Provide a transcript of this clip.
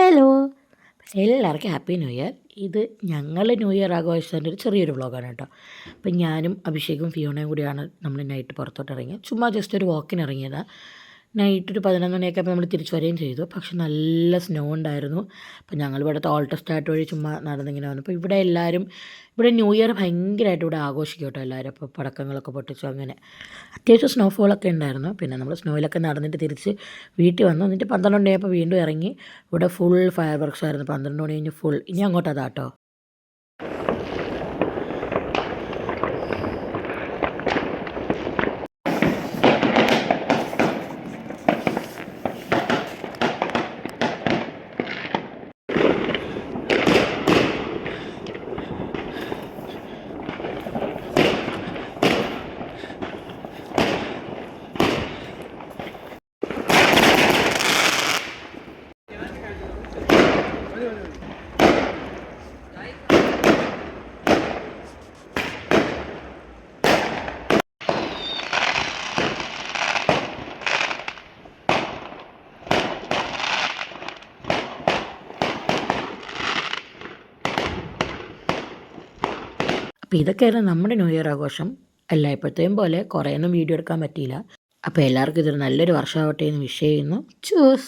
Hello! എല്ലാവർക്കും happy new year. ഇത് ഞങ്ങൾ ന്യൂ ഇയർ ആഘോഷിച്ചതിൻ്റെ ഒരു ചെറിയൊരു വ്ളോഗാണ് കേട്ടോ. അപ്പം ഞാനും അഭിഷേകും ഫിയോണയും കൂടിയാണ് നമ്മൾ നൈറ്റ് പുറത്തോട്ട് ഇറങ്ങിയത്. ചുമ്മാ ജസ്റ്റ് ഒരു വാക്കിന് ഇറങ്ങിയതാണ്. നൈറ്റ് ഒരു 11 മണിയൊക്കെ ആയപ്പോൾ നമ്മൾ തിരിച്ചു വരികയും ചെയ്തു. പക്ഷെ നല്ല സ്നോ ഉണ്ടായിരുന്നു. അപ്പം ഞങ്ങൾ ഇവിടുത്തെ ഓൾട്ടോ സ്റ്റാർട്ട് വഴി ചുമ്മാ നടന്നിങ്ങനെ വന്നു. അപ്പോൾ ഇവിടെ ന്യൂ ഇയർ ഭയങ്കരമായിട്ട് ഇവിടെ ആഘോഷിക്കും കേട്ടോ എല്ലാവരും. അപ്പോൾ പടക്കങ്ങളൊക്കെ പൊട്ടിച്ചു അങ്ങനെ. അത്യാവശ്യം സ്നോഫോളൊക്കെ ഉണ്ടായിരുന്നു. പിന്നെ നമ്മൾ സ്നോയിലൊക്കെ നടന്നിട്ട് തിരിച്ച് വീട്ടിൽ വന്നു. എന്നിട്ട് 12 മണിയായപ്പോൾ വീണ്ടും ഇറങ്ങി. ഇവിടെ ഫുൾ ഫയർ വർക്ക്സ് ആയിരുന്നു. 12 മണി കഴിഞ്ഞ് ഫുൾ. ഇനി അങ്ങോട്ട് അതാട്ടോ. അപ്പോൾ ഇതൊക്കെയായിരുന്നു നമ്മുടെ ന്യൂ ഇയർ ആഘോഷം. എല്ലായ്പ്പോഴത്തെയും പോലെ കുറേയൊന്നും വീഡിയോ എടുക്കാൻ പറ്റിയില്ല. അപ്പോൾ എല്ലാവർക്കും ഇതൊരു നല്ലൊരു വർഷമാവട്ടെ എന്ന് വിഷ് ചെയ്യുന്നു. ചൂസ്.